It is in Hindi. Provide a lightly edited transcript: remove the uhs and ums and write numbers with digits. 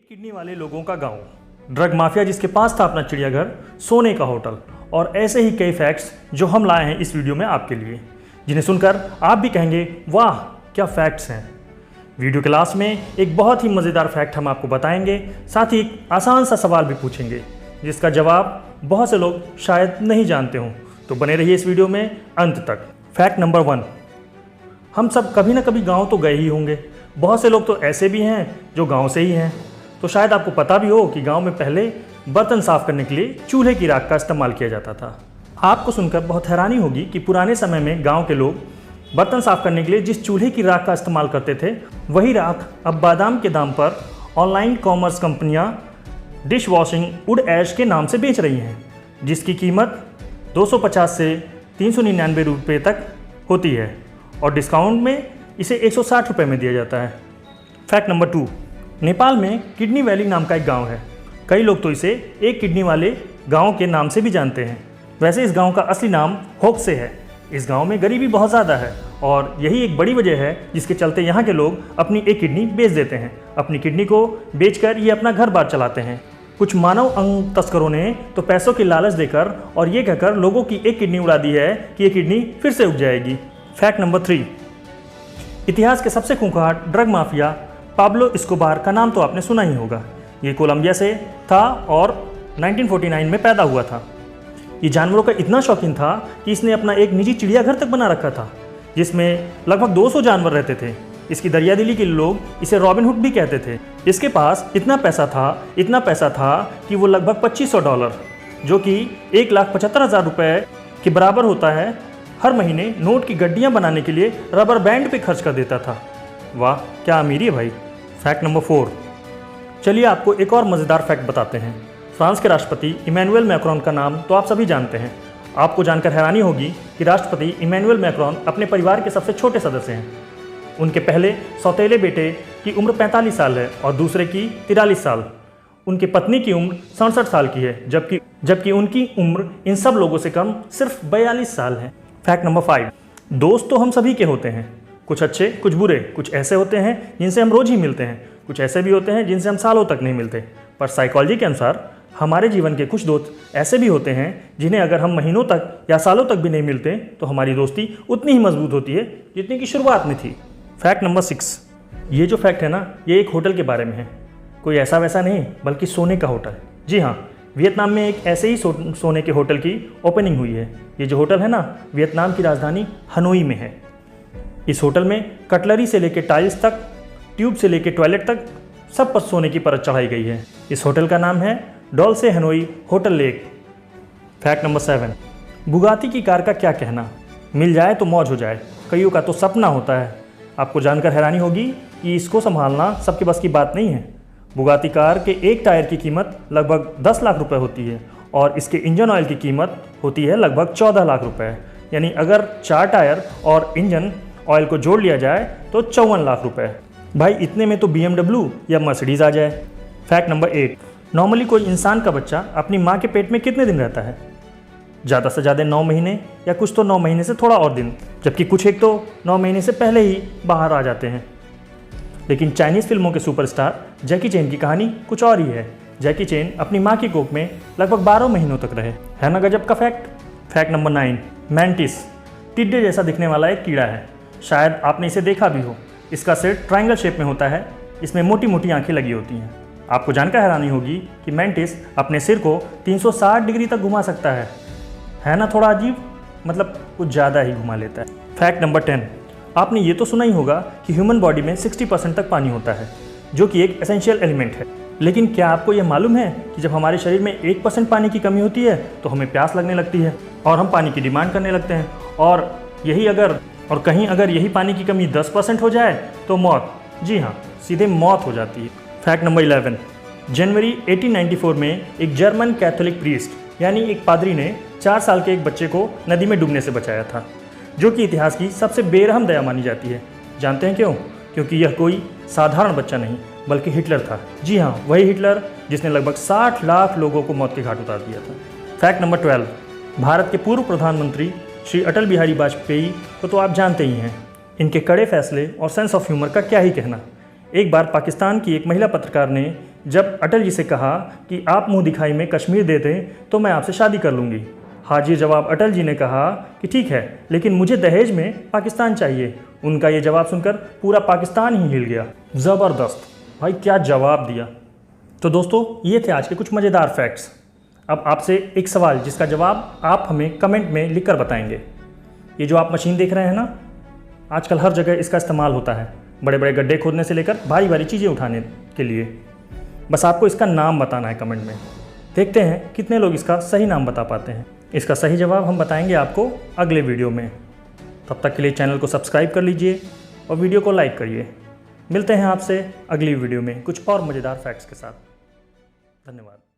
किडनी वाले लोगों का गांव, ड्रग माफिया जिसके पास था अपना चिड़ियाघर, सोने का होटल और ऐसे ही कई फैक्ट्स जो हम लाए हैं इस वीडियो में आपके लिए, जिन्हें सुनकर आप भी कहेंगे वाह क्या फैक्ट्स हैं। वीडियो के लास्ट में एक बहुत ही मज़ेदार फैक्ट हम आपको बताएंगे, साथ ही एक आसान सा सवाल भी पूछेंगे जिसका जवाब बहुत से लोग शायद नहीं जानते हों। तो बने रहिए इस वीडियो में अंत तक। फैक्ट नंबर 1, हम सब कभी ना कभी गांव तो गए ही होंगे। बहुत से लोग तो ऐसे भी हैं जो गांव से ही हैं। तो शायद आपको पता भी हो कि गांव में पहले बर्तन साफ करने के लिए चूल्हे की राख का इस्तेमाल किया जाता था। आपको सुनकर बहुत हैरानी होगी कि पुराने समय में गांव के लोग बर्तन साफ करने के लिए जिस चूल्हे की राख का इस्तेमाल करते थे, वही राख अब बादाम के दाम पर ऑनलाइन कॉमर्स कंपनियां डिश वॉशिंग वुड ऐश के नाम से बेच रही हैं, जिसकी कीमत 250 से 399 रुपये तक होती है और डिस्काउंट में इसे 160 रुपये में दिया जाता है। फैक्ट नंबर 2, नेपाल में किडनी वैली नाम का एक गांव है। कई लोग तो इसे एक किडनी वाले गांव के नाम से भी जानते हैं। वैसे इस गांव का असली नाम होक्से है। इस गांव में गरीबी बहुत ज़्यादा है और यही एक बड़ी वजह है जिसके चलते यहाँ के लोग अपनी एक किडनी बेच देते हैं। अपनी किडनी को बेचकर ये अपना घर बार चलाते हैं। कुछ मानव अंग तस्करों ने तो पैसों की लालच देकर और ये कहकर लोगों की एक किडनी उड़ा दी है कि ये किडनी फिर से उग जाएगी। फैक्ट नंबर 3, इतिहास के सबसे खूंखार ड्रग माफिया पाब्लो एस्कोबार का नाम तो आपने सुना ही होगा। ये कोलंबिया से था और 1949 में पैदा हुआ था। ये जानवरों का इतना शौकीन था कि इसने अपना एक निजी चिड़ियाघर तक बना रखा था, जिसमें लगभग 200 जानवर रहते थे। इसकी दरियादिली के लोग इसे रॉबिन हुड भी कहते थे। इसके पास इतना पैसा था कि वो लगभग $2500, जो कि 1,75,000 रुपये के बराबर होता है, हर महीने नोट की गड्डियाँ बनाने के लिए रबर बैंड पे खर्च कर देता था। वाह क्या अमीरी है भाई। फैक्ट नंबर 4, चलिए आपको एक और मज़ेदार फैक्ट बताते हैं। फ्रांस के राष्ट्रपति इमैनुअल मैक्रोन का नाम तो आप सभी जानते हैं। आपको जानकर हैरानी होगी कि राष्ट्रपति इमैनुअल मैक्रोन अपने परिवार के सबसे छोटे सदस्य हैं। उनके पहले सौतेले बेटे की उम्र 45 साल है और दूसरे की 43 साल। उनकी पत्नी की उम्र 67 साल की है, जबकि उनकी उम्र इन सब लोगों से कम सिर्फ 42 साल है। फैक्ट नंबर 5, दोस्त तो हम सभी के होते हैं, कुछ अच्छे कुछ बुरे। कुछ ऐसे होते हैं जिनसे हम रोज़ ही मिलते हैं, कुछ ऐसे भी होते हैं जिनसे हम सालों तक नहीं मिलते। पर साइकोलॉजी के अनुसार हमारे जीवन के कुछ दोस्त ऐसे भी होते हैं जिन्हें अगर हम महीनों तक या सालों तक भी नहीं मिलते तो हमारी दोस्ती उतनी ही मजबूत होती है जितनी की शुरुआत में थी। फैक्ट नंबर 6, ये जो फैक्ट है ना, ये एक होटल के बारे में है। कोई ऐसा वैसा नहीं बल्कि सोने का होटल। जी हाँ, वियतनाम में एक ऐसे ही सोने के होटल की ओपनिंग हुई है। ये जो होटल है ना, वियतनाम की राजधानी हनोई में है। इस होटल में कटलरी से लेकर टाइल्स तक, ट्यूब से लेकर टॉयलेट तक सब पर सोने की परत चढ़ाई गई है। इस होटल का नाम है Dolce Hanoi Hotel Lake. Fact number 7, Bugatti की कार का क्या कहना, मिल जाए तो मौज हो जाए, कईयों का तो सपना होता है। आपको जानकर हैरानी होगी कि इसको संभालना सबके बस की बात नहीं है। बुगाती कार के एक टायर की कीमत लगभग 10 लाख रुपए होती है और इसके इंजन ऑयल की कीमत होती है लगभग 14 लाख रुपए। यानी अगर 4 टायर और इंजन ऑयल को जोड़ लिया जाए तो 54 लाख रुपए। भाई इतने में तो BMW या मर्सिडीज़ आ जाए। फैक्ट नंबर 8, नॉर्मली कोई इंसान का बच्चा अपनी माँ के पेट में कितने दिन रहता है? ज़्यादा से ज़्यादा 9 महीने या कुछ तो 9 महीने से थोड़ा और दिन, जबकि कुछ एक तो 9 महीने से पहले ही बाहर आ जाते हैं। लेकिन चाइनीज़ फिल्मों के सुपरस्टार जैकी चैन की कहानी कुछ और ही है। जैकी चैन अपनी माँ की कोख में लगभग 12 महीनों तक रहे। है ना गजब का फैक्ट। फैक्ट नंबर 9, मैंटिस टिड्डे जैसा दिखने वाला एक कीड़ा है। शायद आपने इसे देखा भी हो। इसका सिर ट्रायंगल शेप में होता है, इसमें मोटी मोटी आंखें लगी होती हैं। आपको जानकर हैरानी होगी कि मैंटिस अपने सिर को 360 डिग्री तक घुमा सकता है ना थोड़ा अजीब, मतलब कुछ ज़्यादा ही घुमा लेता है। फैक्ट नंबर 10, आपने ये तो सुना ही होगा कि ह्यूमन बॉडी में 60% तक पानी होता है, जो कि एक एसेंशियल एलिमेंट है। लेकिन क्या आपको यह मालूम है कि जब हमारे शरीर में 1% पानी की कमी होती है तो हमें प्यास लगने लगती है और हम पानी की डिमांड करने लगते हैं, और कहीं अगर यही पानी की कमी 10% हो जाए तो मौत, जी हाँ, सीधे मौत हो जाती है। फैक्ट नंबर 11, जनवरी 1894 में एक जर्मन कैथोलिक प्रीस्ट यानी एक पादरी ने 4 साल के एक बच्चे को नदी में डूबने से बचाया था, जो कि इतिहास की सबसे बेरहम दया मानी जाती है। जानते हैं क्यों? क्योंकि यह कोई साधारण बच्चा नहीं बल्कि हिटलर था। जी हाँ, वही हिटलर जिसने लगभग 60 लाख लोगों को मौत के घाट उतार दिया था। फैक्ट नंबर 12, भारत के पूर्व प्रधानमंत्री श्री अटल बिहारी वाजपेयी को तो आप जानते ही हैं। इनके कड़े फैसले और सेंस ऑफ ह्यूमर का क्या ही कहना। एक बार पाकिस्तान की एक महिला पत्रकार ने जब अटल जी से कहा कि आप मुंह दिखाई में कश्मीर दे दें तो मैं आपसे शादी कर लूँगी। हाजिर जवाब अटल जी ने कहा कि ठीक है, लेकिन मुझे दहेज में पाकिस्तान चाहिए। उनका ये जवाब सुनकर पूरा पाकिस्तान ही हिल गया। ज़बरदस्त भाई, क्या जवाब दिया। तो दोस्तों, ये थे आज के कुछ मज़ेदार फैक्ट्स। अब आपसे एक सवाल जिसका जवाब आप हमें कमेंट में लिखकर बताएंगे। ये जो आप मशीन देख रहे हैं ना, आजकल हर जगह इसका इस्तेमाल होता है, बड़े बड़े गड्ढे खोदने से लेकर भारी भारी चीज़ें उठाने के लिए। बस आपको इसका नाम बताना है कमेंट में। देखते हैं कितने लोग इसका सही नाम बता पाते हैं। इसका सही जवाब हम बताएंगे आपको अगले वीडियो में। तब तक के लिए चैनल को सब्सक्राइब कर लीजिए और वीडियो को लाइक करिए। मिलते हैं आपसे अगली वीडियो में कुछ और मज़ेदार फैक्ट्स के साथ। धन्यवाद।